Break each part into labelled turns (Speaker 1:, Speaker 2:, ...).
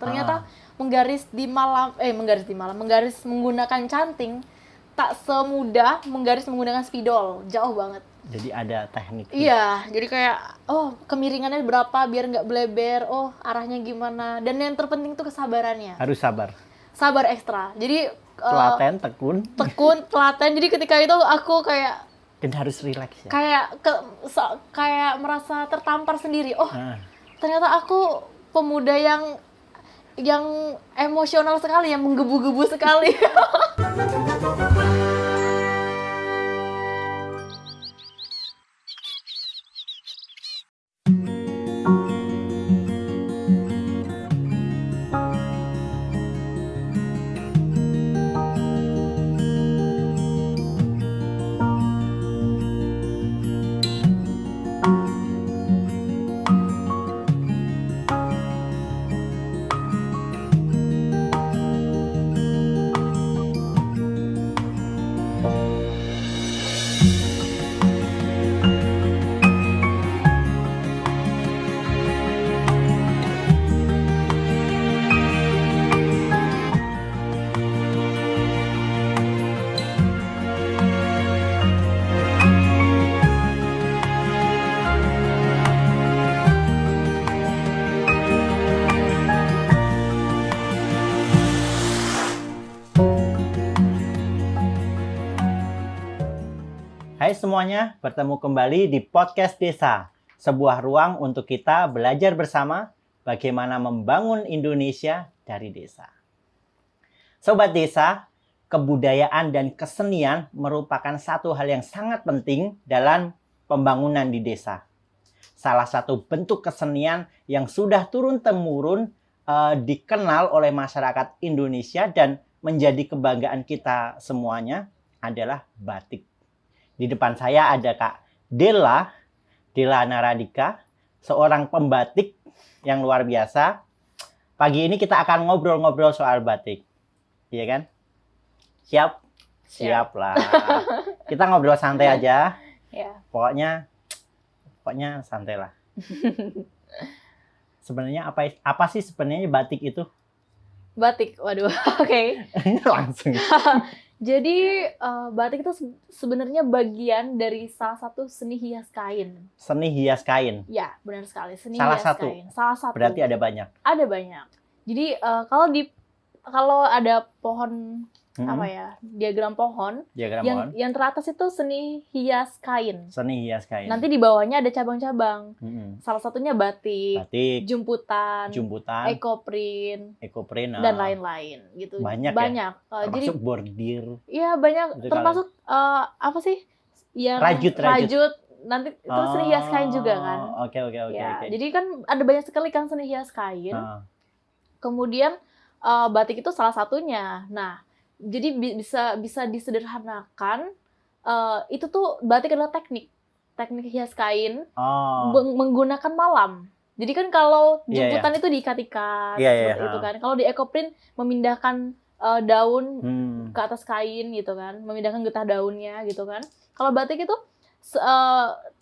Speaker 1: Ternyata menggaris menggunakan canting tak semudah menggaris menggunakan spidol, jauh banget.
Speaker 2: Jadi ada teknik.
Speaker 1: Iya, jadi kayak kemiringannya berapa biar nggak bleber, arahnya gimana. Dan yang terpenting tuh kesabarannya.
Speaker 2: Harus sabar.
Speaker 1: Sabar ekstra. Jadi
Speaker 2: telaten, tekun,
Speaker 1: telaten. Jadi ketika itu aku kayak
Speaker 2: dan harus rileks ya.
Speaker 1: Kayak merasa tertampar sendiri. Ternyata aku pemuda yang emosional sekali, yang menggebu-gebu sekali.
Speaker 2: Hai semuanya, bertemu kembali di Podcast Desa, sebuah ruang untuk kita belajar bersama bagaimana membangun Indonesia dari desa. Sobat Desa, kebudayaan dan kesenian merupakan satu hal yang sangat penting dalam pembangunan di desa. Salah satu bentuk kesenian yang sudah turun-temurun dikenal oleh masyarakat Indonesia dan menjadi kebanggaan kita semuanya adalah batik. Di depan saya ada Kak Della Naradika, seorang pembatik yang luar biasa. Pagi ini kita akan ngobrol-ngobrol soal batik. Iya kan? Siap? Siap lah. Kita ngobrol santai aja.
Speaker 1: Ya.
Speaker 2: Pokoknya santai lah. Sebenarnya apa sih sebenarnya batik itu?
Speaker 1: Batik, waduh, oke.
Speaker 2: Langsung.
Speaker 1: Jadi batik itu sebenarnya bagian dari salah satu seni hias kain.
Speaker 2: Seni hias kain?
Speaker 1: Ya, benar sekali. Seni
Speaker 2: salah
Speaker 1: hias
Speaker 2: satu.
Speaker 1: kain. Salah satu.
Speaker 2: Berarti ada banyak?
Speaker 1: Ada banyak. Jadi kalau ada pohon, diagram pohon, yang teratas itu seni hias kain.
Speaker 2: Seni hias kain.
Speaker 1: Nanti di bawahnya ada cabang-cabang. Salah satunya batik, jumputan, ekoprint, dan lain-lain gitu.
Speaker 2: Banyak. Termasuk bordir.
Speaker 1: Iya, banyak. Gitu termasuk rajut. Nanti terus seni hias kain juga kan.
Speaker 2: Oke.
Speaker 1: Jadi kan ada banyak sekali kan seni hias kain. Kemudian batik itu salah satunya. Nah, jadi bisa disederhanakan, itu tuh batik adalah teknik hias kain menggunakan malam. Jadi kan kalau jemputan itu diikat-ikat seperti itu kan. Kalau di ekoprint memindahkan daun ke atas kain gitu kan, memindahkan getah daunnya gitu kan. Kalau batik itu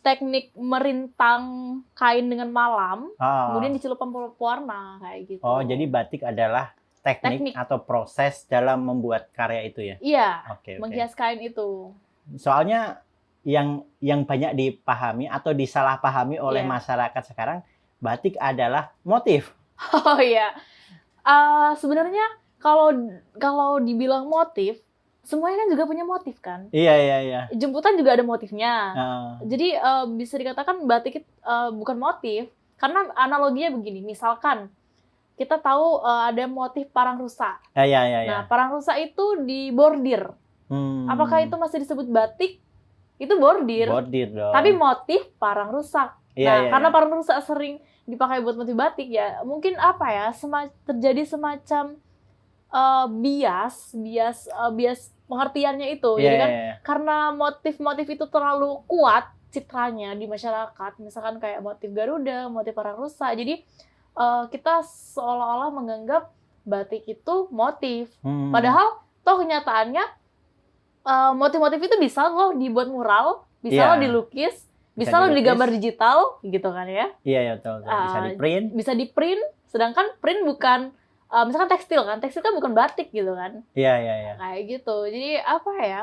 Speaker 1: teknik merintang kain dengan malam, kemudian dicelupkan pewarna kayak gitu.
Speaker 2: Oh, jadi batik adalah teknik atau proses dalam membuat karya itu ya?
Speaker 1: Iya, menghias kain itu.
Speaker 2: Soalnya yang banyak dipahami atau disalahpahami oleh masyarakat sekarang, batik adalah motif.
Speaker 1: Oh iya, sebenarnya kalau dibilang motif, semuanya kan juga punya motif kan?
Speaker 2: Iya.
Speaker 1: Jemputan juga ada motifnya. Jadi bisa dikatakan batik bukan motif, karena analoginya begini, misalkan kita tahu ada motif parang rusa.
Speaker 2: Iya.
Speaker 1: Nah, parang rusa itu dibordir. Apakah itu masih disebut batik? Itu bordir.
Speaker 2: Bordir dong.
Speaker 1: Tapi motif parang rusak. Karena parang rusak sering dipakai buat motif batik ya, mungkin terjadi semacam bias pengertiannya itu. Jadi kan karena motif-motif itu terlalu kuat citranya di masyarakat, misalkan kayak motif Garuda, motif parang rusa. Jadi kita seolah-olah menganggap batik itu motif. Padahal toh kenyataannya motif-motif itu bisa loh dibuat mural, bisa loh dilukis, bisa loh digambar digital gitu kan ya.
Speaker 2: Iya betul. Bisa di-print.
Speaker 1: Bisa di-print, sedangkan print bukan misalkan tekstil kan bukan batik gitu kan.
Speaker 2: Iya.
Speaker 1: Kayak gitu. Jadi apa ya?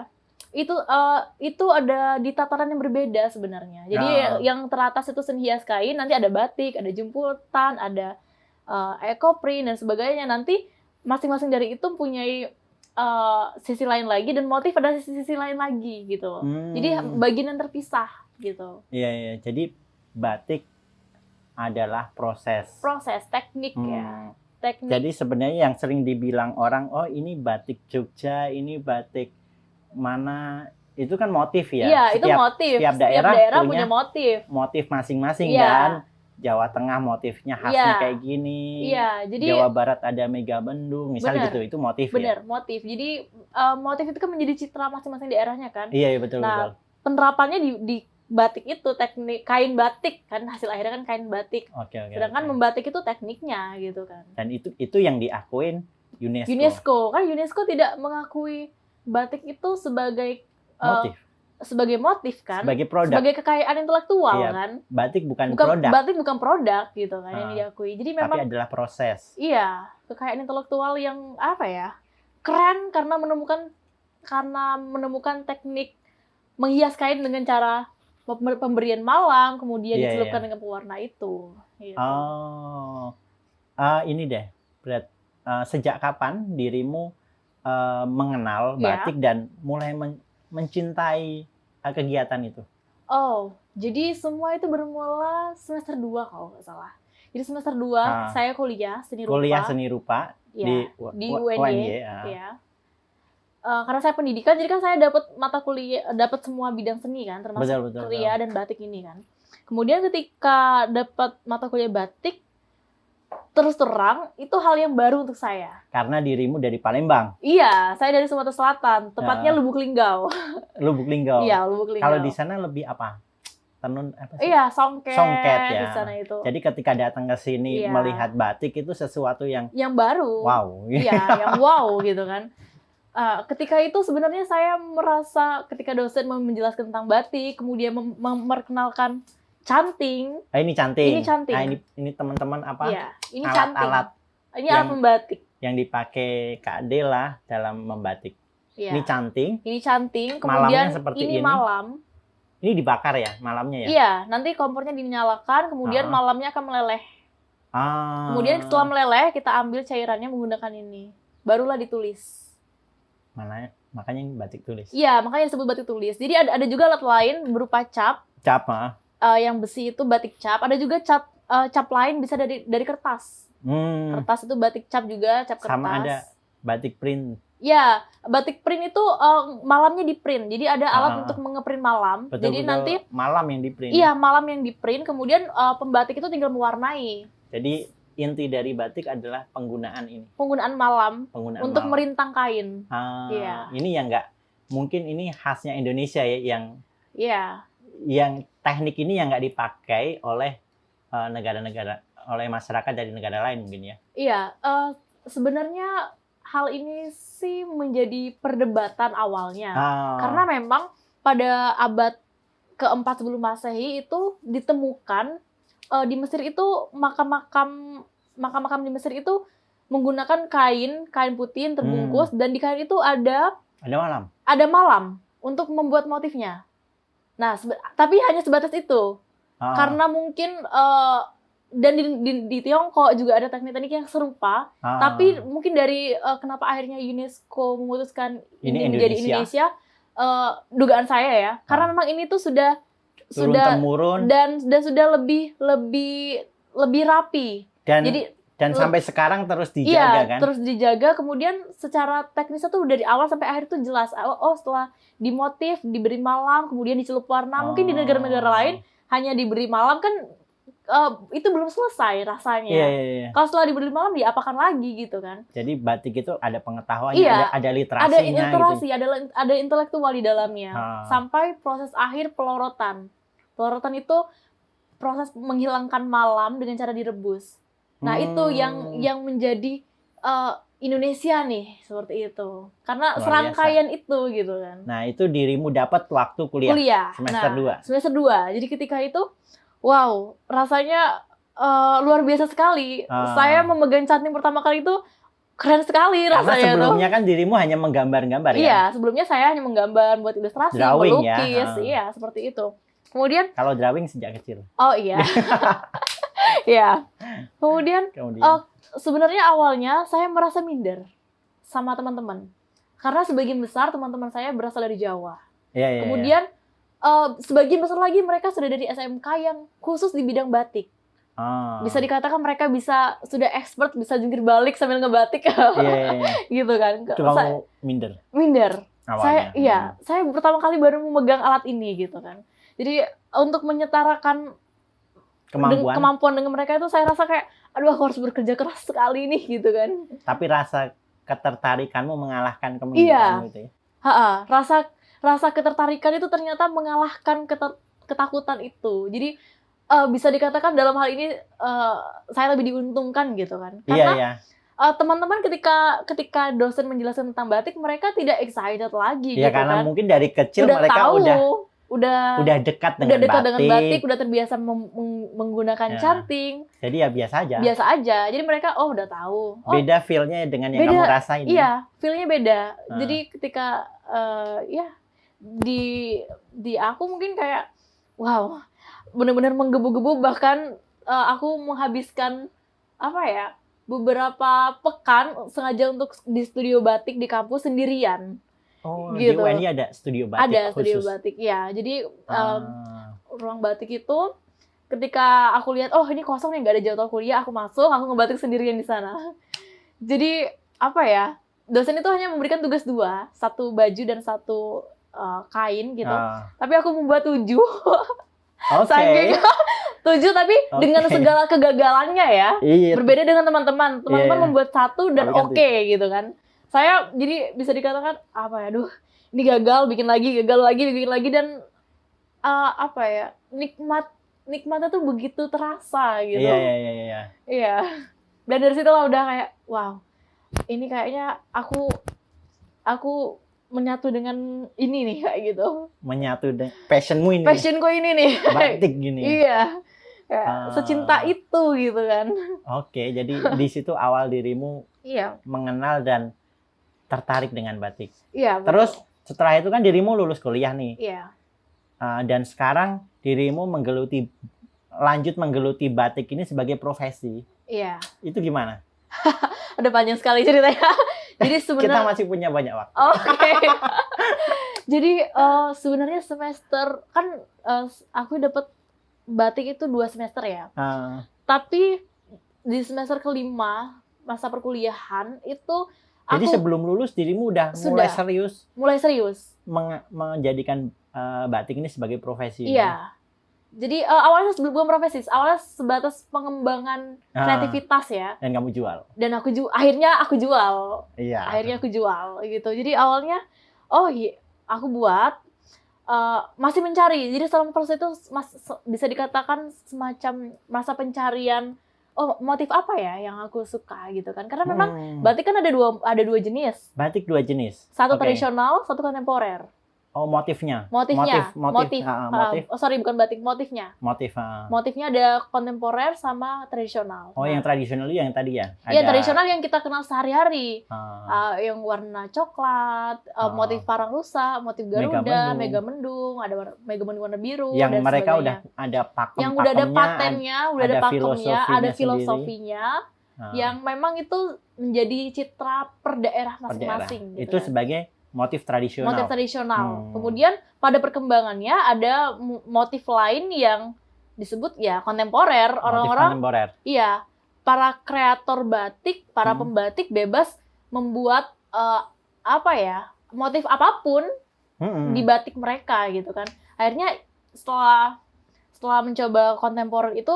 Speaker 1: Itu ada di tataran yang berbeda sebenarnya. Jadi yang teratas itu seni hias kain, nanti ada batik, ada jemputan, ada ekoprint dan sebagainya. Nanti masing-masing dari itu mempunyai sisi lain lagi, dan motif ada sisi lain lagi gitu. Jadi bagian yang terpisah gitu.
Speaker 2: Iya. Jadi batik adalah proses
Speaker 1: teknik ya. Teknik.
Speaker 2: Jadi sebenarnya yang sering dibilang orang, oh ini batik Jogja, ini batik mana, itu kan motif ya.
Speaker 1: Iya, itu motif.
Speaker 2: Setiap daerah
Speaker 1: punya motif
Speaker 2: masing-masing kan. Jawa Tengah motifnya khasnya kayak gini.
Speaker 1: Iya, jadi
Speaker 2: Jawa Barat ada Mega Bendung, misalnya gitu. Itu motif ya.
Speaker 1: Motif. Jadi motif itu kan menjadi citra masing-masing daerahnya kan.
Speaker 2: Iya, betul.
Speaker 1: Penerapannya di batik itu teknik kain batik kan, hasil akhirnya kan kain batik.
Speaker 2: Oke.
Speaker 1: Sedangkan membatik itu tekniknya gitu kan.
Speaker 2: Dan itu yang diakuin UNESCO.
Speaker 1: UNESCO tidak mengakui batik itu sebagai motif kan,
Speaker 2: sebagai produk,
Speaker 1: sebagai kekayaan intelektual kan.
Speaker 2: Batik bukan produk.
Speaker 1: Batik bukan produk gitu kan yang diakui. Jadi memang
Speaker 2: tapi adalah proses.
Speaker 1: Iya, kekayaan intelektual yang apa ya? Keren karena menemukan teknik menghias kain dengan cara pemberian malam, kemudian dicelupkan dengan pewarna itu. Gitu.
Speaker 2: Ini deh, sejak kapan dirimu mengenal batik dan mulai mencintai kegiatan itu?
Speaker 1: Jadi semua itu bermula semester 2 kalau nggak salah. Jadi semester 2 saya kuliah seni rupa. Di UNY. Ya. Karena saya pendidikan, jadi kan saya dapat mata kuliah, dapat semua bidang seni kan, termasuk kriya dan batik ini kan. Kemudian ketika dapat mata kuliah batik, terus terang itu hal yang baru untuk saya.
Speaker 2: Karena dirimu dari Palembang.
Speaker 1: Iya, saya dari Sumatera Selatan, tepatnya Lubuk Linggau. Iya, Lubuk Linggau.
Speaker 2: Kalau di sana lebih apa? Tenun apa sih?
Speaker 1: Iya, songket
Speaker 2: ya.
Speaker 1: di sana itu.
Speaker 2: Jadi ketika datang ke sini melihat batik itu sesuatu yang
Speaker 1: baru.
Speaker 2: Wow.
Speaker 1: Iya, yang wow gitu kan. Ketika itu sebenarnya saya merasa ketika dosen menjelaskan tentang batik, kemudian memperkenalkan canting.
Speaker 2: Ini canting.
Speaker 1: Ini
Speaker 2: teman-teman apa?
Speaker 1: Iya, ini alat-alat. Ini
Speaker 2: yang,
Speaker 1: alat membatik.
Speaker 2: Yang dipakai Kak Dela dalam membatik.
Speaker 1: Iya.
Speaker 2: Ini canting.
Speaker 1: Kemudian
Speaker 2: seperti
Speaker 1: ini malam.
Speaker 2: Ini dibakar ya malamnya ya?
Speaker 1: Iya, nanti kompornya dinyalakan, kemudian malamnya akan meleleh. Kemudian setelah meleleh kita ambil cairannya menggunakan ini. Barulah ditulis.
Speaker 2: Makanya ini batik tulis.
Speaker 1: Iya, makanya disebut batik tulis. Jadi ada juga alat lain berupa cap. Yang besi itu batik cap. Ada juga cap lain bisa dari kertas. Kertas itu batik cap juga, cap kertas.
Speaker 2: Sama ada batik print.
Speaker 1: Ya, batik print itu malamnya di print. Jadi ada alat untuk mengeprint malam. Jadi nanti
Speaker 2: malam yang di print.
Speaker 1: Iya, malam yang di print. Kemudian pembatik itu tinggal mewarnai.
Speaker 2: Jadi inti dari batik adalah penggunaan ini.
Speaker 1: Penggunaan malam untuk merintang kain.
Speaker 2: Iya. Ini yang mungkin ini khasnya Indonesia ya, yang teknik ini yang nggak dipakai oleh negara-negara, oleh masyarakat dari negara lain mungkin ya. Iya,
Speaker 1: sebenarnya hal ini sih menjadi perdebatan awalnya. Karena memang pada abad ke-4 sebelum Masehi itu ditemukan di Mesir itu makam-makam di Mesir itu menggunakan kain putih yang terbungkus dan di kain itu ada malam untuk membuat motifnya. Nah, tapi hanya sebatas itu. Karena mungkin dan di Tiongkok juga ada teknik-teknik yang serupa, tapi mungkin dari kenapa akhirnya UNESCO memutuskan ini menjadi Indonesia, dugaan saya ya, karena memang ini tuh sudah
Speaker 2: temurun
Speaker 1: dan sudah lebih rapi.
Speaker 2: Dan sampai sekarang terus dijaga kan?
Speaker 1: Terus dijaga. Kemudian secara teknisnya tuh dari awal sampai akhir tuh jelas. Setelah dimotif, diberi malam, kemudian dicelup warna. Mungkin di negara-negara lain hanya diberi malam kan itu belum selesai rasanya.
Speaker 2: Iya.
Speaker 1: Kalau setelah diberi malam diapakan lagi gitu kan?
Speaker 2: Jadi batik itu ada pengetahuannya, ada literasinya.
Speaker 1: Ada literasi, gitu. ada intelektual di dalamnya. Sampai proses akhir pelorotan. Pelorotan itu proses menghilangkan malam dengan cara direbus. Nah, itu yang menjadi Indonesia nih, seperti itu. Karena serangkaian itu gitu kan.
Speaker 2: Nah, itu dirimu dapat waktu kuliah. Semester 2.
Speaker 1: Semester 2. Jadi ketika itu, wow, rasanya luar biasa sekali. Saya memegang canting pertama kali itu, keren sekali
Speaker 2: Karena
Speaker 1: rasanya tuh.
Speaker 2: sebelumnya kan dirimu hanya menggambar-gambar ya?
Speaker 1: Iya, sebelumnya saya hanya menggambar, buat ilustrasi,
Speaker 2: Drawing
Speaker 1: melukis,
Speaker 2: ya?
Speaker 1: iya seperti itu. Kemudian,
Speaker 2: Kalau drawing sejak kecil.
Speaker 1: oh iya, ya. Kemudian sebenarnya awalnya saya merasa minder sama teman-teman, karena sebagian besar teman-teman saya berasal dari Jawa.
Speaker 2: Iya.
Speaker 1: Kemudian sebagian besar lagi mereka sudah dari SMK yang khusus di bidang batik. Bisa dikatakan mereka sudah expert, bisa jungkir balik sambil ngebatik.
Speaker 2: Iya.
Speaker 1: Gitu kan.
Speaker 2: Itu kamu minder?
Speaker 1: Minder.
Speaker 2: Awalnya.
Speaker 1: Saya pertama kali baru memegang alat ini gitu kan. Jadi untuk menyetarakan kemampuan dengan mereka itu saya rasa kayak, aduh aku harus bekerja keras sekali nih gitu kan.
Speaker 2: Tapi rasa ketertarikanmu mengalahkan keminderanmu itu ya?
Speaker 1: Rasa ketertarikan itu ternyata mengalahkan ketakutan itu. Jadi bisa dikatakan dalam hal ini saya lebih diuntungkan gitu kan. Karena teman-teman ketika dosen menjelaskan tentang batik, mereka tidak excited lagi gitu
Speaker 2: karena
Speaker 1: kan.
Speaker 2: mungkin dari kecil
Speaker 1: udah
Speaker 2: mereka
Speaker 1: tahu,
Speaker 2: udah dekat dengan batik,
Speaker 1: udah terbiasa menggunakan canting.
Speaker 2: Jadi ya biasa aja.
Speaker 1: Biasa aja. Jadi mereka udah tahu.
Speaker 2: Beda feel-nya dengan yang kamu rasain.
Speaker 1: Iya, feel-nya beda. Jadi ketika di aku mungkin kayak wow, benar-benar menggebu-gebu, bahkan aku menghabiskan beberapa pekan sengaja untuk di studio batik di kampus sendirian.
Speaker 2: Gitu. Di UNI ada studio batik
Speaker 1: ada
Speaker 2: khusus.
Speaker 1: Studio batik ya. Jadi ruang batik itu ketika aku lihat ini kosong nih, nggak ada jadwal kuliah, aku masuk, aku ngebatik sendirian di sana. Jadi dosen itu hanya memberikan tugas 2, 1 baju dan 1 kain gitu. Tapi aku membuat 7. Saking 7 tapi dengan segala kegagalannya ya. Berbeda dengan teman-teman. Teman-teman membuat 1 dan oke gitu kan. Saya jadi bisa dikatakan ini gagal, bikin lagi dan nikmatnya tuh begitu terasa gitu. Iya. Dan dari situlah udah kayak wow, ini kayaknya aku menyatu dengan ini nih kayak gitu.
Speaker 2: Menyatu dengan passionmu ini.
Speaker 1: Passionku ini nih.
Speaker 2: Batik gini.
Speaker 1: Iya. Secinta itu gitu kan.
Speaker 2: Oke, jadi di situ awal dirimu mengenal dan tertarik dengan batik.
Speaker 1: Iya.
Speaker 2: Terus setelah itu kan dirimu lulus kuliah nih.
Speaker 1: Iya.
Speaker 2: Dan sekarang dirimu lanjut menggeluti batik ini sebagai profesi.
Speaker 1: Iya.
Speaker 2: Itu gimana?
Speaker 1: Ada panjang sekali ceritanya. Jadi sebenarnya
Speaker 2: kita masih punya banyak waktu.
Speaker 1: Oke. Jadi sebenarnya semester kan aku dapat batik itu 2 semester ya. Tapi di semester kelima masa perkuliahan itu
Speaker 2: jadi sebelum lulus dirimu udah mulai serius menjadikan batik ini sebagai profesi.
Speaker 1: Iya. Jadi awalnya belum profesi, awalnya sebatas pengembangan kreativitas ya.
Speaker 2: Dan kamu jual.
Speaker 1: Dan akhirnya aku jual.
Speaker 2: Iya.
Speaker 1: Akhirnya aku jual gitu. Jadi awalnya aku buat masih mencari. Jadi selama proses itu bisa dikatakan semacam masa pencarian. Motif apa ya yang aku suka gitu kan? Karena memang batik kan ada dua jenis.
Speaker 2: Batik 2 jenis.
Speaker 1: Satu tradisional, satu kontemporer.
Speaker 2: Motifnya.
Speaker 1: Sorry, bukan batik, motifnya. Motifnya ada kontemporer sama tradisional.
Speaker 2: Yang tradisional itu yang tadi ya?
Speaker 1: Iya, tradisional yang kita kenal sehari-hari. Yang warna coklat, motif parang rusa, motif Garuda, Mega Mendung, ada Mega Mendung warna biru,
Speaker 2: yang
Speaker 1: dan
Speaker 2: mereka
Speaker 1: sebagainya.
Speaker 2: udah ada pakemnya.
Speaker 1: Yang udah ada patennya, udah ada pakemnya, ada
Speaker 2: filosofinya.
Speaker 1: Yang memang itu menjadi citra per daerah masing-masing.
Speaker 2: Gitu itu kan? Sebagai motif tradisional.
Speaker 1: Kemudian pada perkembangannya ada motif lain yang disebut ya kontemporer. Orang-orang para kreator batik, para pembatik bebas membuat motif apapun di batik mereka gitu kan. Akhirnya setelah mencoba kontemporer itu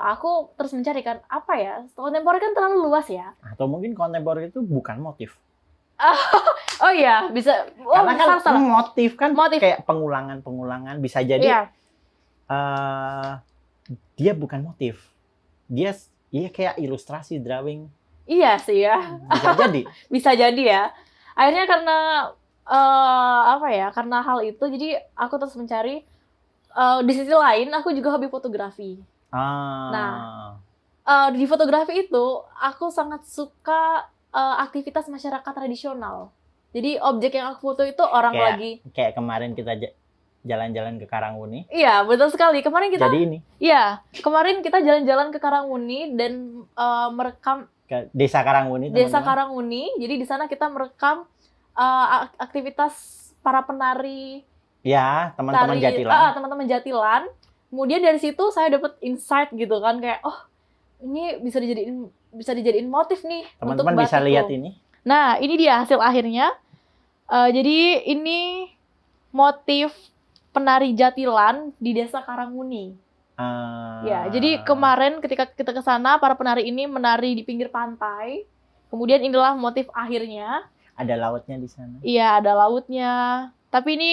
Speaker 1: aku terus mencari kan kontemporer kan terlalu luas ya.
Speaker 2: Atau mungkin kontemporer itu bukan motif.
Speaker 1: Bisa.
Speaker 2: Karena kan motif kayak pengulangan bisa jadi dia bukan motif, dia kayak ilustrasi, drawing.
Speaker 1: Iya sih ya.
Speaker 2: Bisa jadi.
Speaker 1: Bisa jadi ya. Akhirnya karena karena hal itu jadi aku terus mencari. Di sisi lain aku juga hobi fotografi. Nah di fotografi itu aku sangat suka aktivitas masyarakat tradisional. Jadi objek yang aku foto itu orang lagi.
Speaker 2: Kayak kemarin kita jalan-jalan ke Karangwuni.
Speaker 1: Iya, betul sekali. Kemarin kita.
Speaker 2: Jadi ini.
Speaker 1: Iya, kemarin kita jalan-jalan ke Karangwuni dan merekam.
Speaker 2: Ke Desa Karangwuni.
Speaker 1: Desa Karangwuni. Jadi di sana kita merekam aktivitas para penari.
Speaker 2: Ya, teman-teman Jatilan.
Speaker 1: Teman-teman Jatilan. Kemudian dari situ saya dapat insight gitu kan, kayak ini bisa dijadiin motif nih.
Speaker 2: Teman-teman bisa lihat ini.
Speaker 1: Nah, ini dia hasil akhirnya. Jadi ini motif penari Jatilan di Desa Karangwuni. Ya, jadi kemarin ketika kita ke sana, para penari ini menari di pinggir pantai. Kemudian inilah motif akhirnya.
Speaker 2: Ada lautnya di sana.
Speaker 1: Iya, ada lautnya. Tapi ini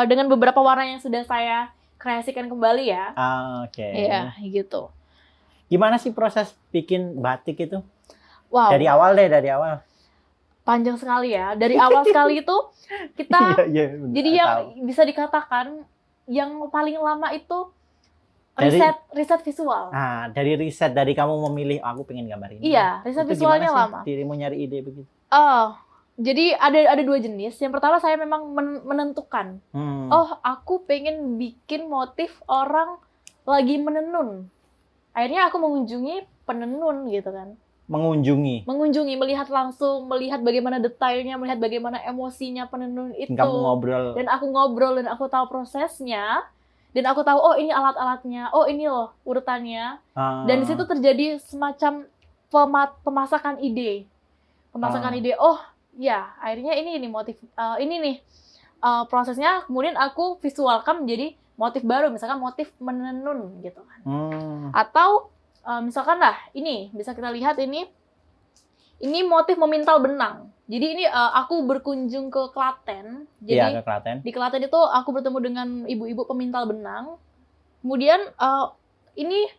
Speaker 1: dengan beberapa warna yang sudah saya kreasikan kembali ya.
Speaker 2: Oke.
Speaker 1: Iya, gitu.
Speaker 2: Gimana sih proses bikin batik itu?
Speaker 1: Wow.
Speaker 2: Dari awal.
Speaker 1: Panjang sekali ya. Dari awal sekali itu kita jadi yang bisa dikatakan yang paling lama itu riset visual.
Speaker 2: Nah, dari kamu memilih aku pengen gambar ini.
Speaker 1: Iya, riset visualnya lama.
Speaker 2: Dirimu nyari ide begitu?
Speaker 1: Jadi ada dua jenis. Yang pertama saya memang menentukan. Aku pengen bikin motif orang lagi menenun. Akhirnya aku mengunjungi penenun gitu kan. Mengunjungi, melihat langsung, melihat bagaimana detailnya, melihat bagaimana emosinya penenun itu.
Speaker 2: Kamu ngobrol.
Speaker 1: Dan aku ngobrol dan aku tahu prosesnya. Dan aku tahu, ini alat-alatnya, ini loh urutannya. Dan di situ terjadi semacam pemasakan ide. Ya, akhirnya ini motif, ini nih prosesnya. Kemudian aku visualkan menjadi motif baru, misalkan motif menenun gitu kan. Atau misalkan ini bisa kita lihat ini motif memintal benang. Jadi ini aku berkunjung ke Klaten. Jadi
Speaker 2: ke Klaten.
Speaker 1: Di Klaten itu aku bertemu dengan ibu-ibu pemintal benang. Kemudian ini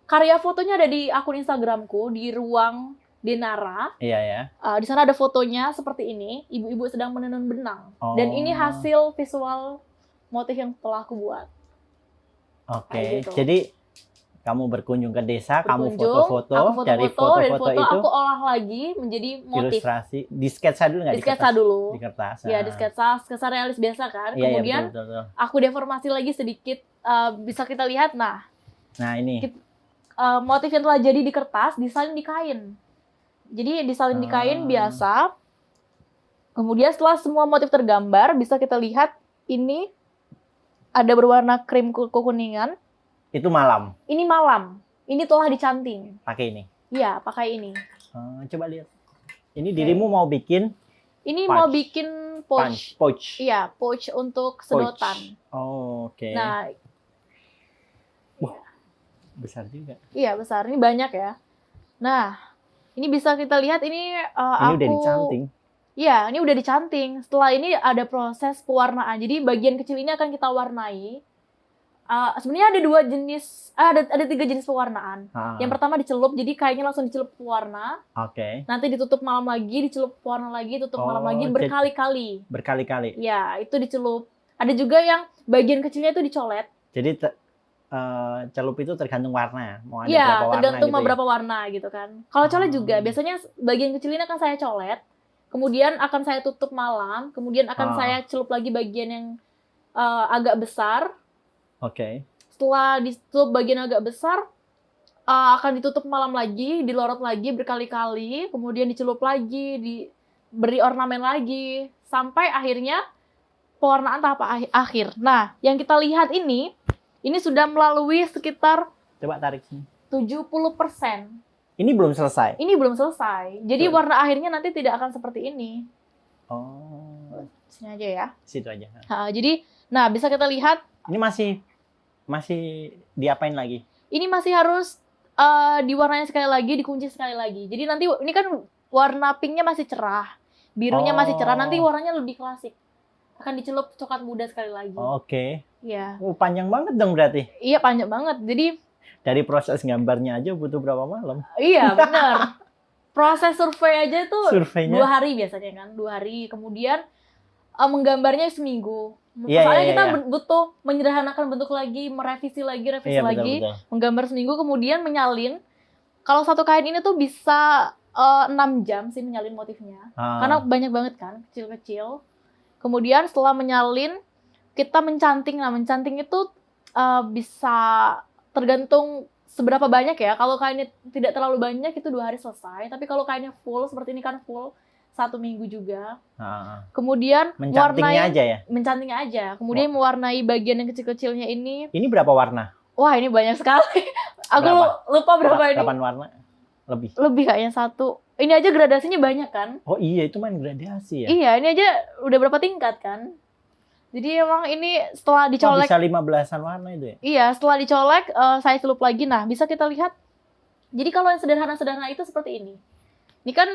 Speaker 1: karya fotonya ada di akun Instagramku di Ruang Denara.
Speaker 2: Iya ya.
Speaker 1: Di sana ada fotonya seperti ini, ibu-ibu sedang menenun benang. Dan ini hasil visual motif yang telah aku buat.
Speaker 2: Oke. Jadi kamu berkunjung ke desa, kamu foto-foto, dari foto-foto itu
Speaker 1: aku olah lagi menjadi motif.
Speaker 2: Ilustrasi, di sketsa dulu nggak?
Speaker 1: Di sketsa dulu.
Speaker 2: Di kertas.
Speaker 1: Ya, di sketsa realis biasa kan. Kemudian
Speaker 2: betul.
Speaker 1: Aku deformasi lagi sedikit, bisa kita lihat. Nah
Speaker 2: ini
Speaker 1: motif yang telah jadi di kertas disalin di kain. Jadi disalin di kain biasa. Kemudian setelah semua motif tergambar, bisa kita lihat ini ada berwarna krim kekuningan.
Speaker 2: Itu malam.
Speaker 1: Ini malam. Ini telah dicanting.
Speaker 2: Pakai ini.
Speaker 1: Iya, pakai ini.
Speaker 2: Coba lihat. Ini dirimu mau bikin?
Speaker 1: Ini mau bikin pouch. Iya, pouch untuk sedotan.
Speaker 2: Oke.
Speaker 1: Nah,
Speaker 2: besar juga.
Speaker 1: Iya, besar. Ini banyak ya. Nah, ini bisa kita lihat ini
Speaker 2: ini udah dicanting.
Speaker 1: Iya, ini udah dicanting. Setelah ini ada proses pewarnaan. Jadi bagian kecil ini akan kita warnai. Sebenarnya ada dua jenis, ada 3 jenis pewarnaan. Yang pertama dicelup, jadi kainnya langsung dicelup pewarna.
Speaker 2: Oke.
Speaker 1: Nanti ditutup malam lagi, dicelup pewarna lagi, tutup malam lagi, berkali-kali.
Speaker 2: Berkali-kali.
Speaker 1: Ya, itu dicelup. Ada juga yang bagian kecilnya itu dicolet.
Speaker 2: Jadi celup itu tergantung warna. Mau ada
Speaker 1: ya,
Speaker 2: berapa warna
Speaker 1: tergantung
Speaker 2: gitu
Speaker 1: berapa warna gitu kan. Kalau colet juga, biasanya bagian kecilnya akan saya colet, kemudian akan saya tutup malam, kemudian akan saya celup lagi bagian yang agak besar.
Speaker 2: Oke.
Speaker 1: Setelah ditutup bagian agak besar, akan ditutup malam lagi, dilorot lagi berkali-kali, kemudian dicelup lagi, diberi ornamen lagi, sampai akhirnya pewarnaan tahap akhir. Nah, yang kita lihat ini sudah melalui sekitar,
Speaker 2: coba tarik sini,
Speaker 1: 70%.
Speaker 2: Ini belum selesai?
Speaker 1: Ini belum selesai. Jadi warna akhirnya nanti tidak akan seperti ini. Sini aja ya.
Speaker 2: Situ aja.
Speaker 1: Jadi, bisa kita lihat.
Speaker 2: Ini masih diapain lagi? Ini
Speaker 1: masih harus diwarnai sekali lagi, dikunci sekali lagi. Jadi nanti ini kan warna pinknya masih cerah, birunya masih cerah. Nanti warnanya lebih klasik. Akan dicelup coklat muda sekali lagi.
Speaker 2: Oke.
Speaker 1: Iya.
Speaker 2: Panjang banget dong berarti.
Speaker 1: Iya, panjang banget. Jadi
Speaker 2: dari proses gambarnya aja butuh berapa malam?
Speaker 1: Iya, benar. Proses survei aja tuh
Speaker 2: Surveinya
Speaker 1: 2 hari biasanya kan, 2 hari. Kemudian menggambarnya seminggu.
Speaker 2: Soalnya
Speaker 1: kita butuh menyederhanakan bentuk lagi, merevisi lagi, lagi,
Speaker 2: betul.
Speaker 1: menggambar seminggu, kemudian menyalin. Kalau satu kain ini tuh bisa 6 jam sih menyalin motifnya. Karena banyak banget kan, kecil-kecil. Kemudian setelah menyalin, kita mencanting. Nah, mencanting itu bisa tergantung seberapa banyak ya. Kalau kainnya tidak terlalu banyak, itu 2 hari selesai. Tapi kalau kainnya full, seperti ini kan full, 1 minggu juga. Kemudian
Speaker 2: mencantingnya aja ya?
Speaker 1: Mencantingnya aja. Kemudian mewarnai bagian yang kecil-kecilnya ini.
Speaker 2: Ini berapa warna?
Speaker 1: Wah, ini banyak sekali. Aku lupa berapa ini.
Speaker 2: 8 warna?
Speaker 1: Lebih kayaknya 1. Ini aja gradasinya banyak kan?
Speaker 2: Oh iya, itu main gradasi ya?
Speaker 1: Iya, ini aja udah berapa tingkat kan? Jadi emang ini setelah dicolek.
Speaker 2: Bisa 15-an warna itu ya?
Speaker 1: Iya, setelah dicolek saya celup lagi. Nah, bisa kita lihat. Jadi kalau yang sederhana-sederhana itu seperti ini. Ini kan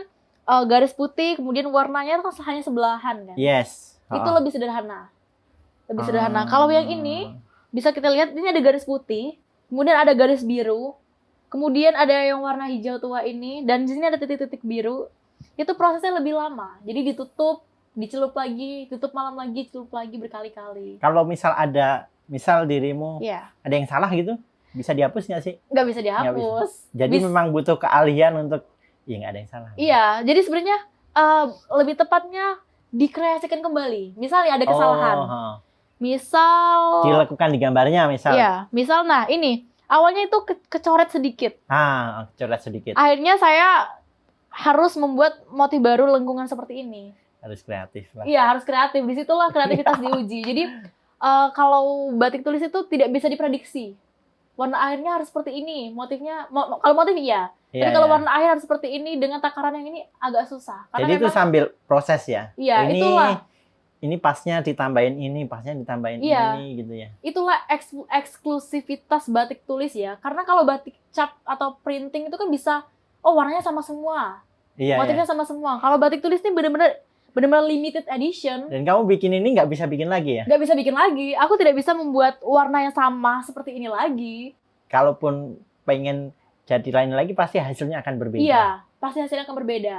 Speaker 1: garis putih, kemudian warnanya kan hanya sebelahan kan?
Speaker 2: Yes.
Speaker 1: Itu lebih sederhana. Lebih sederhana. Kalau yang ini, bisa kita lihat ini ada garis putih, kemudian ada garis biru, kemudian ada yang warna hijau tua ini, dan di sini ada titik-titik biru. Itu prosesnya lebih lama. Jadi ditutup, dicelup lagi, tutup malam lagi, celup lagi berkali-kali.
Speaker 2: Kalau misal dirimu ada yang salah gitu, bisa dihapus nggak sih?
Speaker 1: Nggak bisa dihapus.
Speaker 2: Jadi memang butuh keahlian untuk, nggak ada yang salah.
Speaker 1: Iya, jadi sebenarnya lebih tepatnya dikreasikan kembali. Misalnya ada kesalahan. Misal
Speaker 2: dilakukan di gambarnya misal.
Speaker 1: Iya, misal nah ini awalnya itu kecoret sedikit.
Speaker 2: Kecoret sedikit.
Speaker 1: Akhirnya saya harus membuat motif baru lengkungan seperti ini.
Speaker 2: Harus kreatif lah.
Speaker 1: Iya, harus kreatif. Disitulah kreativitas diuji. Jadi kalau batik tulis itu tidak bisa diprediksi. Warna akhirnya harus seperti ini. Motifnya, kalau motif iya. Tapi kalau warna akhir harus seperti ini dengan takaran yang ini agak susah.
Speaker 2: Karena jadi itu sambil proses ya?
Speaker 1: Iya, itulah.
Speaker 2: Ini pasnya ditambahin ini, pasnya ditambahin ini gitu ya.
Speaker 1: Itulah eksklusivitas batik tulis ya. Karena kalau batik cap atau printing itu kan bisa, warnanya sama semua. Motifnya sama semua. Kalau batik tulis ini benar-benar limited edition.
Speaker 2: Dan kamu bikin ini nggak bisa bikin lagi ya?
Speaker 1: Nggak bisa bikin lagi. Aku tidak bisa membuat warna yang sama seperti ini lagi.
Speaker 2: Kalaupun pengen jadi lain lagi, pasti hasilnya akan berbeda.
Speaker 1: Iya, pasti hasilnya akan berbeda.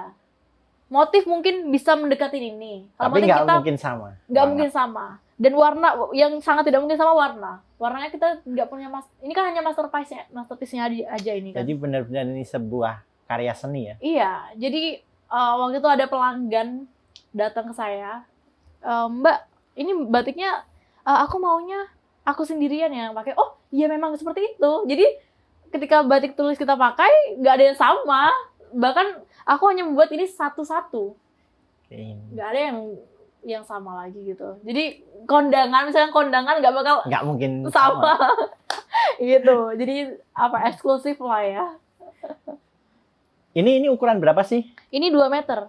Speaker 1: Motif mungkin bisa mendekati ini.
Speaker 2: Tapi nggak mungkin sama.
Speaker 1: Nggak mungkin sama. Dan warna yang sangat tidak mungkin sama warna. Warnanya kita nggak punya ini kan hanya masterpiece-nya aja ini kan.
Speaker 2: Jadi benar-benar ini sebuah karya seni ya?
Speaker 1: Iya. Jadi waktu itu ada pelanggan datang ke saya. Mbak, ini batiknya aku maunya aku sendirian yang pakai. Oh, iya memang seperti itu. Jadi ketika batik tulis kita pakai, nggak ada yang sama. Bahkan aku hanya membuat ini satu-satu. Nggak ada yang sama lagi gitu. Jadi misalnya kondangan nggak
Speaker 2: mungkin
Speaker 1: sama. Gitu. Jadi eksklusif lah ya.
Speaker 2: Ini ukuran berapa sih?
Speaker 1: Ini 2 meter.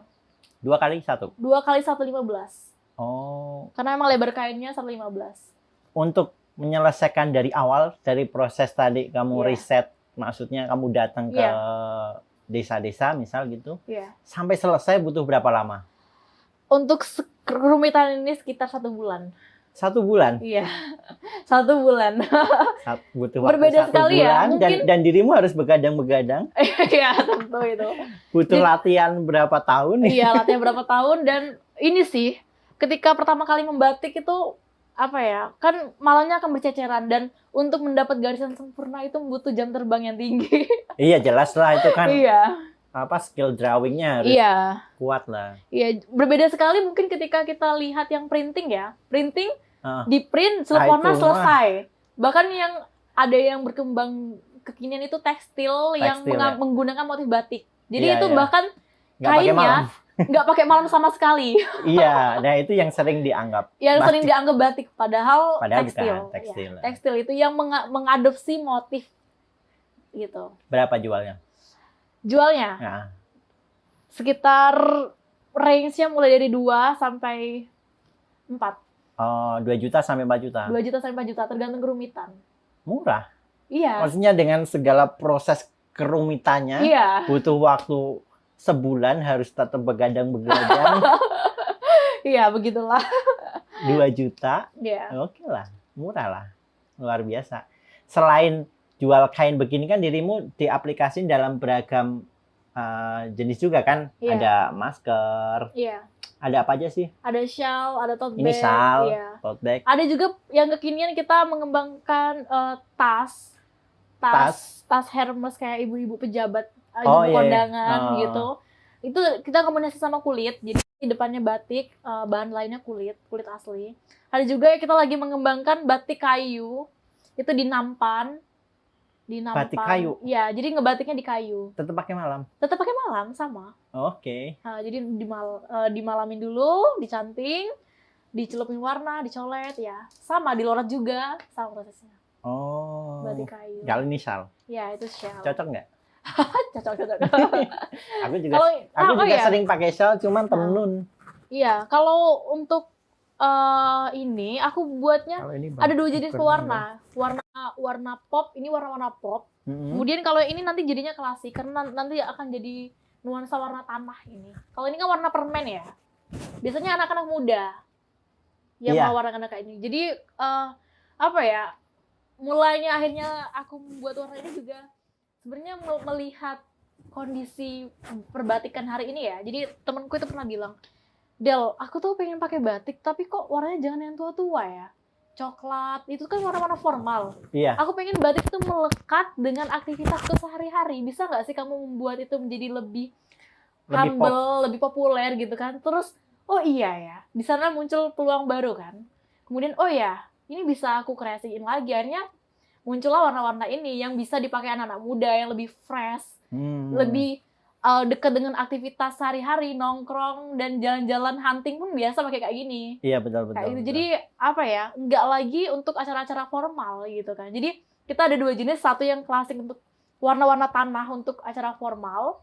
Speaker 2: 2 kali 1?
Speaker 1: 2 kali 1,15.
Speaker 2: Oh.
Speaker 1: Karena emang lebar kainnya 1,15.
Speaker 2: Untuk menyelesaikan dari awal, dari proses tadi kamu riset, maksudnya kamu datang ke desa-desa misal gitu, sampai selesai butuh berapa lama?
Speaker 1: Untuk kerumitan ini sekitar 1 bulan.
Speaker 2: 1 bulan?
Speaker 1: Iya, 1 bulan.
Speaker 2: Butuh waktu
Speaker 1: berbeda
Speaker 2: 1
Speaker 1: sekali
Speaker 2: bulan,
Speaker 1: ya. Mungkin...
Speaker 2: dan dirimu harus begadang-begadang.
Speaker 1: Iya, tentu itu.
Speaker 2: Butuh latihan berapa tahun?
Speaker 1: Iya, latihan berapa tahun. Dan ini sih, ketika pertama kali membatik itu, kan malamnya akan berceceran. Dan untuk mendapat garisan sempurna itu butuh jam terbang yang tinggi.
Speaker 2: Iya, jelas lah itu kan.
Speaker 1: Iya.
Speaker 2: Skill drawingnya harus kuat lah. Iya,
Speaker 1: berbeda sekali mungkin ketika kita lihat yang printing ya. Printing, di print, celup warna selesai. Bahkan yang ada yang berkembang kekinian itu tekstil yang menggunakan motif batik. Jadi itu bahkan kainnya nggak pakai malam sama sekali.
Speaker 2: Iya, nah itu yang sering dianggap.
Speaker 1: Yang sering dianggap batik, padahal tekstil.
Speaker 2: Tekstil.
Speaker 1: Ya, tekstil itu yang mengadopsi motif gitu.
Speaker 2: Berapa jualnya?
Speaker 1: Jualnya? Sekitar range-nya mulai dari 2 sampai 4.
Speaker 2: 2 juta sampai 4 juta?
Speaker 1: 2 juta sampai 4 juta, tergantung kerumitan.
Speaker 2: Murah?
Speaker 1: Iya.
Speaker 2: Maksudnya dengan segala proses kerumitannya, butuh waktu sebulan, harus tetap begadang-begadang.
Speaker 1: Iya, begitulah.
Speaker 2: 2 juta? Iya. Oke lah, murah lah. Luar biasa. Selain jual kain begini kan dirimu diaplikasikan dalam beragam jenis juga kan? Ada masker. Iya. Ada apa aja sih? Ada
Speaker 1: shawl, ada tote bag.
Speaker 2: Ini shawl, tote bag.
Speaker 1: Ada juga yang kekinian kita mengembangkan tas Hermes kayak ibu-ibu pejabat, kondangan gitu. itu kita kombinasi sama kulit. Jadi di depannya batik, bahan lainnya kulit asli. Ada juga kita lagi mengembangkan batik kayu. Itu di nampan.
Speaker 2: Batik kayu?
Speaker 1: Iya, jadi ngebatiknya di kayu.
Speaker 2: Tetap pakai malam?
Speaker 1: Tetap pakai malam, sama.
Speaker 2: Oke.
Speaker 1: Jadi dimalamin dulu, dicanting, dicelupin warna, dicolet ya. Sama, diloret juga, sama prosesnya.
Speaker 2: Oh.
Speaker 1: Batik kayu.
Speaker 2: Kalau ini shawl?
Speaker 1: Ya, itu shawl.
Speaker 2: Cocok nggak?
Speaker 1: Cocok.
Speaker 2: Aku juga sering pakai shawl, cuman tenun.
Speaker 1: Iya, kalau untuk ini aku buatnya ada 2 jenis warna. Warna pop, ini warna pop. Kemudian kalau ini nanti jadinya klasik karena nanti akan jadi nuansa warna tanah ini. Kalau ini kan warna permen ya. Biasanya anak-anak muda yang mau warna kayak ini. Jadi mulainya akhirnya aku membuat warna ini juga sebenarnya melihat kondisi perbatikan hari ini ya. Jadi temanku itu pernah bilang, Del, aku tuh pengen pakai batik, tapi kok warnanya jangan yang tua-tua ya. Coklat, itu kan warna-warna formal.
Speaker 2: Iya.
Speaker 1: Aku pengen batik itu melekat dengan aktivitasku sehari-hari. Bisa nggak sih kamu membuat itu menjadi lebih humble, lebih populer gitu kan? Terus, oh iya ya, di sana muncul peluang baru kan. Kemudian, oh ya, ini bisa aku kreasiin lagi. Akhirnya muncullah warna-warna ini yang bisa dipakai anak-anak muda yang lebih fresh, lebih dekat dengan aktivitas sehari-hari, nongkrong dan jalan-jalan hunting pun biasa pakai kayak gini.
Speaker 2: Iya, betul.
Speaker 1: Gitu. Jadi nggak lagi untuk acara-acara formal gitu kan. Jadi kita ada 2 jenis, satu yang klasik untuk warna-warna tanah untuk acara formal,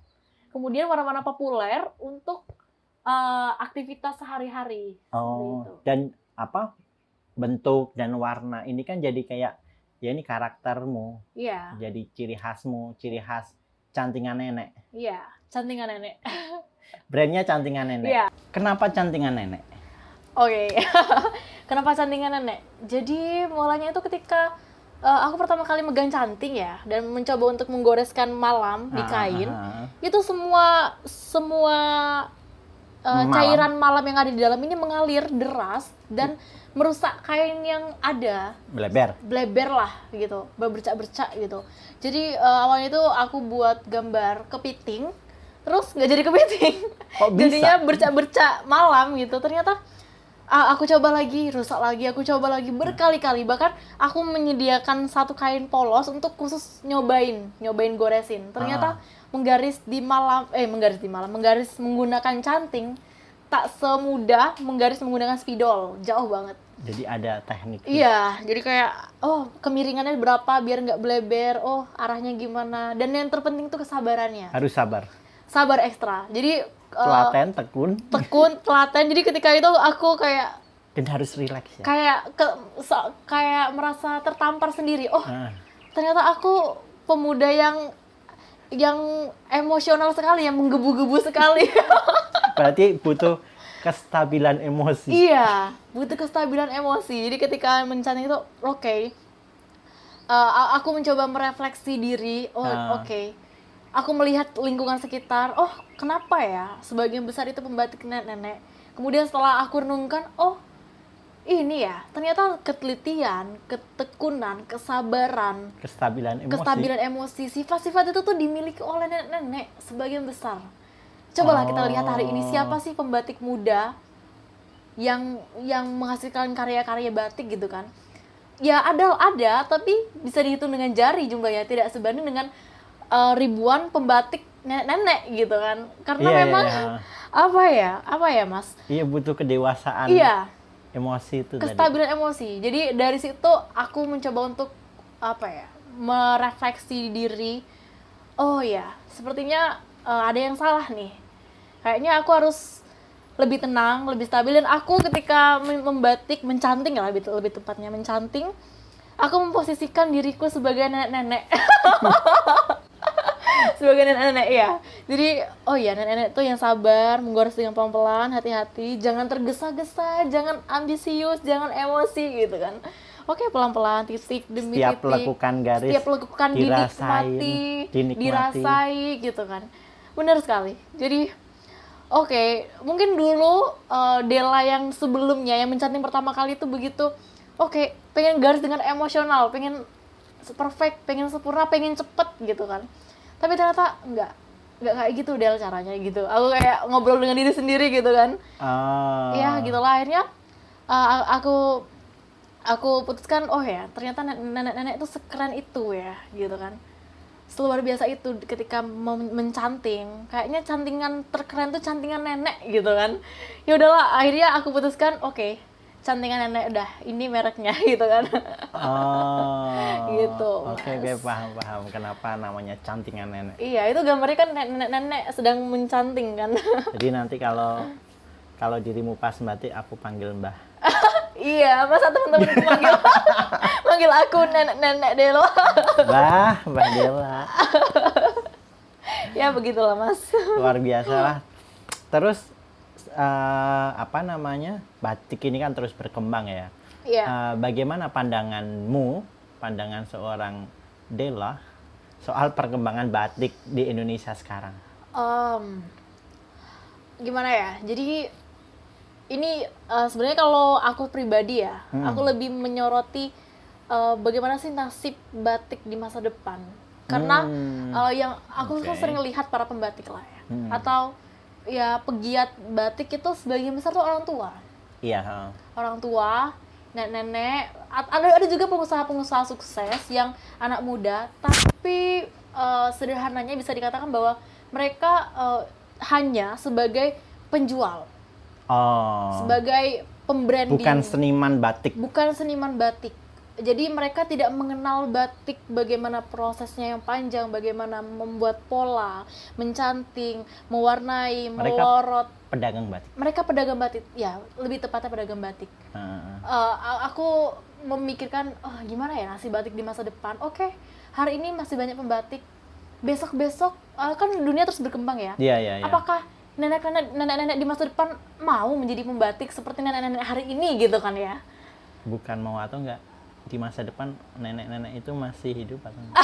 Speaker 1: kemudian warna-warna populer untuk aktivitas sehari-hari.
Speaker 2: Oh,
Speaker 1: gitu.
Speaker 2: Dan bentuk dan warna ini kan jadi kayak ya ini karaktermu.
Speaker 1: Iya.
Speaker 2: Jadi ciri khasmu, ciri khas Cantingan Nenek.
Speaker 1: Iya, Cantingan Nenek.
Speaker 2: Brandnya Cantingan Nenek.
Speaker 1: Iya.
Speaker 2: Kenapa Cantingan Nenek?
Speaker 1: Oke. Kenapa Cantingan Nenek? Jadi mulanya itu ketika aku pertama kali megang canting ya, dan mencoba untuk menggoreskan malam di kain. Itu semua cairan malam yang ada di dalam ini mengalir deras dan merusak kain yang ada. Bleber lah gitu, berbercak-bercak gitu. Jadi awalnya itu aku buat gambar kepiting, terus nggak jadi kepiting. Jadinya bercak-bercak malam gitu. Ternyata aku coba lagi, rusak lagi, aku coba lagi berkali-kali. Bahkan aku menyediakan satu kain polos untuk khusus nyobain goresin. Ternyata menggaris menggunakan canting tak semudah menggaris menggunakan spidol, jauh banget.
Speaker 2: Jadi ada teknik.
Speaker 1: Iya, jadi kayak kemiringannya berapa biar nggak bleber, arahnya gimana, dan yang terpenting tuh kesabarannya.
Speaker 2: Harus sabar
Speaker 1: ekstra. Jadi
Speaker 2: tekun,
Speaker 1: telaten. Jadi ketika itu aku kayak
Speaker 2: dan harus rileks ya.
Speaker 1: Kayak merasa tertampar sendiri. Ternyata aku pemuda yang emosional sekali, yang menggebu-gebu sekali.
Speaker 2: Berarti butuh kestabilan emosi.
Speaker 1: Iya, butuh kestabilan emosi. Jadi ketika mencanting itu, aku mencoba merefleksi diri. Aku melihat lingkungan sekitar. Kenapa ya sebagian besar itu pembatik nenek-nenek. Kemudian setelah aku renungkan, ini ya, ternyata ketelitian, ketekunan, kesabaran, kestabilan emosi. Sifat-sifat itu tuh dimiliki oleh nenek-nenek sebagian besar. Cobalah kita lihat hari ini siapa sih pembatik muda yang menghasilkan karya-karya batik gitu kan. Ya ada, tapi bisa dihitung dengan jari jumlahnya, tidak sebanding dengan ribuan pembatik nenek gitu kan. Karena memang apa ya Mas?
Speaker 2: Iya, butuh kedewasaan.
Speaker 1: Iya.
Speaker 2: Emosi itu
Speaker 1: kestabilan emosi. Jadi dari situ aku mencoba untuk merefleksi diri. Sepertinya ada yang salah nih. Kayaknya aku harus lebih tenang, lebih stabil. Dan aku ketika membatik, mencanting ya lebih tepatnya mencanting, aku memposisikan diriku sebagai nenek-nenek. Sebagai nenek-nenek ya. Jadi nenek-nenek tuh yang sabar, menggores dengan pelan-pelan, hati-hati, jangan tergesa-gesa, jangan ambisius, jangan emosi gitu kan. Pelan-pelan, titik demi titik. Setiap lekukan dinikmati, dirasai gitu kan. Benar sekali. Jadi mungkin dulu Della yang sebelumnya yang mencanting pertama kali itu begitu. Pengen garis dengan emosional, pengen perfect, pengen sempurna, pengen cepet gitu kan. Tapi ternyata enggak. nggak kayak gitu Del caranya gitu. Aku kayak ngobrol dengan diri sendiri gitu kan. Ya gitulah akhirnya aku putuskan, oh ya ternyata nenek-nenek itu sekeren itu ya gitu kan, seluar biasa itu ketika mencanting. Kayaknya cantingan terkeren tuh cantingan nenek gitu kan. Ya udahlah akhirnya aku putuskan oke, cantingan nenek udah ini mereknya gitu kan. Gitu
Speaker 2: oke, paham kenapa namanya cantingan nenek.
Speaker 1: Iya, itu gambarnya kan nenek-nenek sedang mencanting kan.
Speaker 2: Jadi nanti kalau dirimu pas batik aku panggil Mbah.
Speaker 1: Iya, masa teman-temanku manggil aku nenek Delo.
Speaker 2: Mbah Dela.
Speaker 1: Ya begitulah Mas.
Speaker 2: Luar biasa lah. Terus batik ini kan terus berkembang ya.
Speaker 1: Iya.
Speaker 2: Bagaimana pandangan seorang Dela soal perkembangan batik di Indonesia sekarang?
Speaker 1: Gimana ya? Jadi ini sebenarnya kalau aku pribadi ya, aku lebih menyoroti bagaimana sih nasib batik di masa depan. Karena yang aku sering lihat para pembatik lah ya, atau ya pegiat batik itu sebagian besar tuh orang tua.
Speaker 2: Iya.
Speaker 1: Orang tua, nenek-nenek, ada juga pengusaha-pengusaha sukses yang anak muda, tapi sederhananya bisa dikatakan bahwa mereka hanya sebagai penjual. Sebagai pembranding.
Speaker 2: Bukan seniman batik.
Speaker 1: Jadi mereka tidak mengenal batik, bagaimana prosesnya yang panjang, bagaimana membuat pola, mencanting, mewarnai, melorot.
Speaker 2: Mereka pedagang batik.
Speaker 1: Ya lebih tepatnya pedagang batik. Aku memikirkan, gimana ya nasib batik di masa depan. Oke, hari ini masih banyak pembatik. Besok-besok kan dunia terus berkembang ya.
Speaker 2: Iya.
Speaker 1: Apakah nenek-nenek di masa depan mau menjadi pembatik seperti nenek-nenek hari ini gitu kan ya?
Speaker 2: Bukan mau atau enggak, di masa depan nenek-nenek itu masih hidup atau enggak?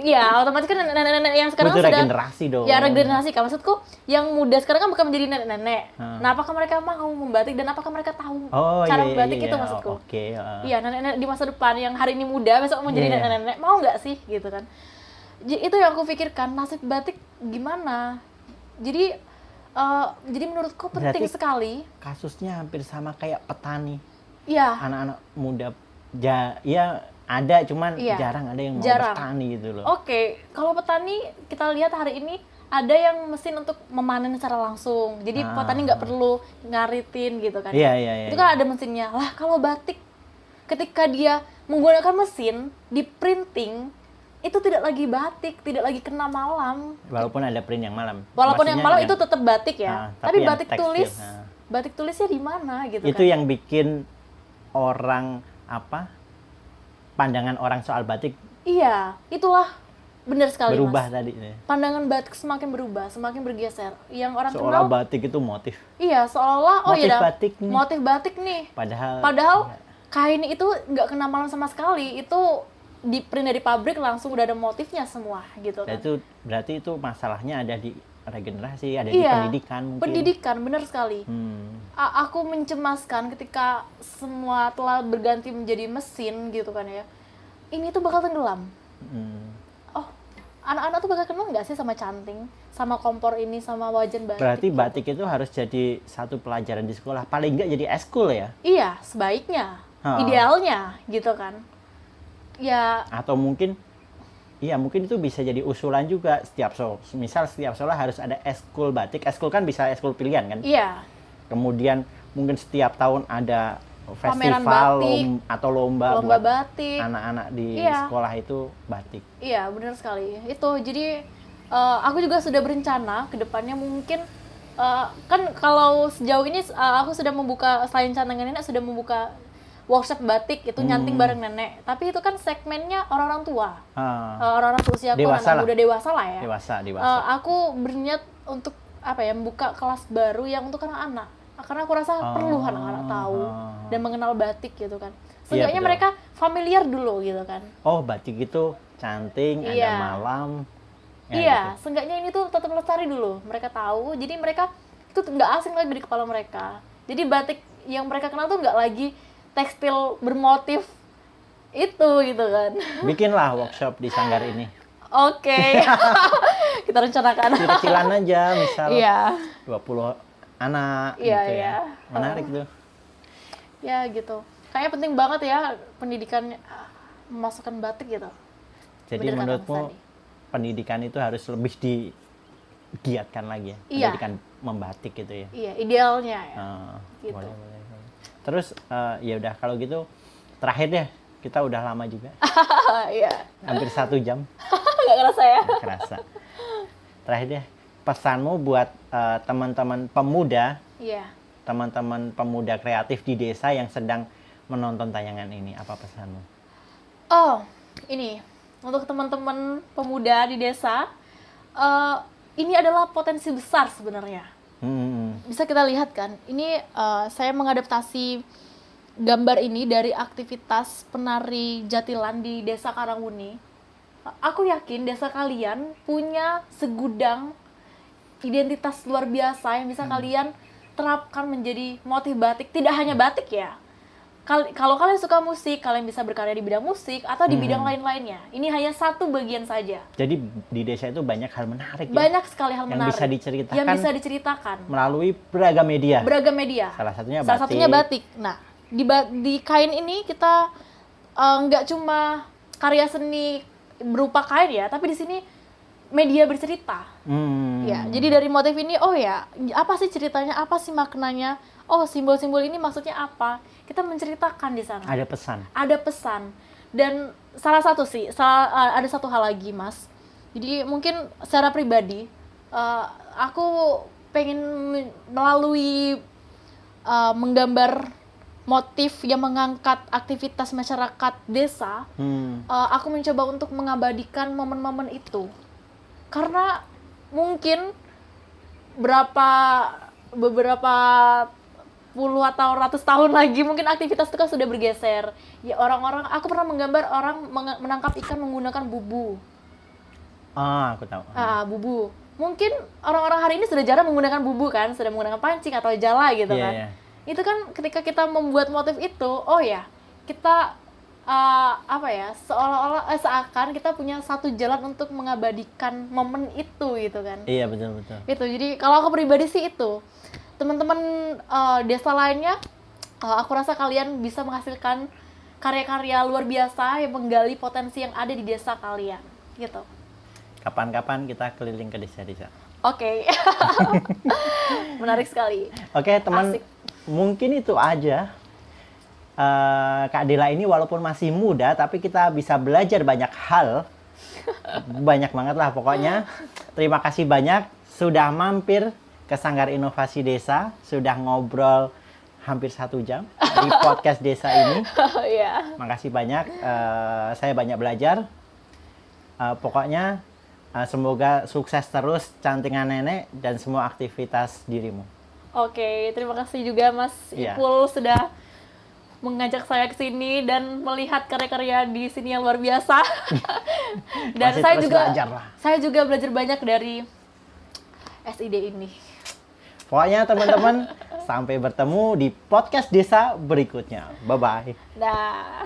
Speaker 1: Ya otomatis kan nenek-nenek yang sekarang
Speaker 2: sudah
Speaker 1: sudah
Speaker 2: regenerasi dong.
Speaker 1: Ya regenerasi kan, maksudku yang muda sekarang kan bukan menjadi nenek-nenek. Nah apakah mereka mau membatik dan apakah mereka tahu cara membatik itu maksudku? Iya, nenek-nenek di masa depan yang hari ini muda besok menjadi nenek-nenek, mau nggak sih gitu kan? Itu yang aku pikirkan, nasib batik gimana? Jadi menurutku penting sekali.
Speaker 2: Kasusnya hampir sama kayak petani.
Speaker 1: Iya.
Speaker 2: Anak-anak muda ya ada, cuman jarang ada yang mau bertani gitu loh.
Speaker 1: Oke, kalau petani kita lihat hari ini ada yang mesin untuk memanen secara langsung. Jadi petani nggak perlu ngaritin gitu kan.
Speaker 2: Iya.
Speaker 1: Itu kan ada mesinnya. Lah kalau batik ketika dia menggunakan mesin di printing itu tidak lagi batik, tidak lagi kena malam.
Speaker 2: Walaupun ada print yang malam.
Speaker 1: Walaupun yang malam itu tetap batik ya. Tapi batik
Speaker 2: tekstil,
Speaker 1: tulis, batik tulisnya di mana gitu
Speaker 2: itu kan. Itu yang bikin orang pandangan orang soal batik.
Speaker 1: Iya, itulah benar sekali
Speaker 2: berubah
Speaker 1: Mas.
Speaker 2: Tadi.
Speaker 1: Pandangan batik semakin berubah, semakin bergeser. Yang orang
Speaker 2: seolah
Speaker 1: kenal
Speaker 2: batik itu motif.
Speaker 1: Iya, seolah motif batik nih.
Speaker 2: Padahal
Speaker 1: kain itu nggak kena malam sama sekali. Itu di print dari pabrik langsung udah ada motifnya semua gitu kan.
Speaker 2: Itu berarti itu masalahnya ada di regenerasi, ada di pendidikan mungkin.
Speaker 1: Pendidikan, benar sekali. Aku mencemaskan ketika semua telah berganti menjadi mesin gitu kan ya. Ini tuh bakal tenggelam. Anak-anak tuh bakal kenal nggak sih sama canting, sama kompor ini, sama wajan batik.
Speaker 2: Berarti batik itu harus jadi satu pelajaran di sekolah, paling nggak jadi eskul ya?
Speaker 1: Iya, sebaiknya, idealnya gitu kan. Ya.
Speaker 2: Atau mungkin itu bisa jadi usulan juga setiap sekolah harus ada eskul batik. Eskul kan bisa eskul pilihan kan?
Speaker 1: Iya.
Speaker 2: Kemudian mungkin setiap tahun ada festival atau lomba buat
Speaker 1: batik.
Speaker 2: Anak-anak di sekolah itu batik.
Speaker 1: Iya, benar sekali. Itu jadi aku juga sudah berencana ke depannya mungkin kan kalau sejauh ini aku sudah membuka, selain cantengan nenek, sudah membuka workshop batik itu nyanting bareng nenek. Tapi itu kan segmennya orang-orang tua. Orang-orang seusia aku, anak muda dewasa lah ya.
Speaker 2: Dewasa.
Speaker 1: Aku berniat untuk membuka kelas baru yang untuk anak-anak. Karena aku rasa perlu anak-anak tahu dan mengenal batik gitu kan. Seenggaknya mereka familiar dulu gitu kan. Oh,
Speaker 2: batik itu canting, ada malam.
Speaker 1: Iya, gitu. Seenggaknya ini tuh tetap lestari dulu. Mereka tahu, jadi mereka itu nggak asing lagi di kepala mereka. Jadi batik yang mereka kenal tuh nggak lagi tekstil bermotif itu gitu kan.
Speaker 2: Bikinlah workshop di Sanggar ini.
Speaker 1: Oke. Kita rencanakan.
Speaker 2: Kecil-kecilan aja, misal
Speaker 1: Iya.
Speaker 2: 20 anak
Speaker 1: Iya,
Speaker 2: gitu
Speaker 1: iya.
Speaker 2: ya. Menarik tuh.
Speaker 1: Ya gitu. Kayaknya penting banget ya pendidikannya memasukkan batik gitu.
Speaker 2: Jadi
Speaker 1: Bener kata Mas
Speaker 2: menurutmu
Speaker 1: Andi.
Speaker 2: pendidikan itu harus lebih digiatkan lagi ya?
Speaker 1: Iya.
Speaker 2: Pendidikan membatik gitu ya?
Speaker 1: Iya, idealnya ya. Gitu.
Speaker 2: Boleh. Terus ya udah kalau gitu terakhir deh, kita udah lama juga,
Speaker 1: Iya.
Speaker 2: hampir 1 jam.
Speaker 1: Nggak kerasa ya.
Speaker 2: Nggak kerasa. Terakhir deh, pesanmu buat teman-teman pemuda,
Speaker 1: Iya.
Speaker 2: teman-teman pemuda kreatif di desa yang sedang menonton tayangan ini, apa pesanmu?
Speaker 1: Oh, ini untuk teman-teman pemuda di desa, ini adalah potensi besar sebenarnya. Bisa kita lihat kan, ini saya mengadaptasi gambar ini dari aktivitas penari jatilan di desa Karangwuni. Aku yakin desa kalian punya segudang identitas luar biasa yang bisa kalian terapkan menjadi motif batik. Tidak hanya batik ya. Kalau kalian suka musik, kalian bisa berkarya di bidang musik atau di bidang lain-lainnya. Ini hanya satu bagian saja.
Speaker 2: Jadi di desa itu banyak hal menarik ya?
Speaker 1: Banyak sekali hal
Speaker 2: yang
Speaker 1: menarik
Speaker 2: bisa diceritakan,
Speaker 1: yang bisa diceritakan
Speaker 2: melalui beragam media.
Speaker 1: beragam media.
Speaker 2: Salah satunya
Speaker 1: Salah
Speaker 2: batik.
Speaker 1: satunya batik. Nah, di kain ini kita nggak cuma karya seni berupa kain ya, tapi di sini media bercerita. Ya, jadi dari motif ini, oh ya, apa sih ceritanya, apa sih maknanya? Oh, simbol-simbol ini maksudnya apa? Kita menceritakan di sana.
Speaker 2: Ada pesan.
Speaker 1: Ada pesan. Dan salah satu sih, ada satu hal lagi, Mas. Jadi mungkin secara pribadi, aku pengen melalui menggambar motif yang mengangkat aktivitas masyarakat desa, aku mencoba untuk mengabadikan momen-momen itu. Karena mungkin beberapa puluh atau ratus tahun lagi mungkin aktivitas itu kan sudah bergeser. Ya aku pernah menggambar orang menangkap ikan menggunakan bubu.
Speaker 2: Aku tahu.
Speaker 1: Bubu. Mungkin orang-orang hari ini sudah jarang menggunakan bubu kan, sudah menggunakan pancing atau jala gitu kan.
Speaker 2: Yeah.
Speaker 1: Itu kan ketika kita membuat motif itu, oh ya, kita seolah-olah seakan kita punya satu jalan untuk mengabadikan momen itu gitu kan.
Speaker 2: Iya, betul.
Speaker 1: Itu. Jadi kalau aku pribadi sih itu. Teman-teman desa lainnya, aku rasa kalian bisa menghasilkan karya-karya luar biasa yang menggali potensi yang ada di desa kalian, gitu.
Speaker 2: Kapan-kapan kita keliling ke desa-desa.
Speaker 1: Oke. Menarik sekali.
Speaker 2: Oke, teman.
Speaker 1: Asik.
Speaker 2: Mungkin itu aja. Kak Dela ini walaupun masih muda, tapi kita bisa belajar banyak hal. Banyak banget lah pokoknya. Terima kasih banyak sudah mampir ke Sanggar Inovasi Desa, sudah ngobrol hampir 1 jam di podcast desa ini.
Speaker 1: Yeah.
Speaker 2: Makasih banyak, saya banyak belajar. Pokoknya semoga sukses terus Cantingan Nenek dan semua aktivitas dirimu.
Speaker 1: Oke, terima kasih juga Mas Ipul sudah mengajak saya ke sini dan melihat karya-karya di sini yang luar biasa. Dan saya juga belajar banyak dari SID ini.
Speaker 2: Pokoknya teman-teman, sampai bertemu di podcast desa berikutnya. Bye-bye.
Speaker 1: Dah.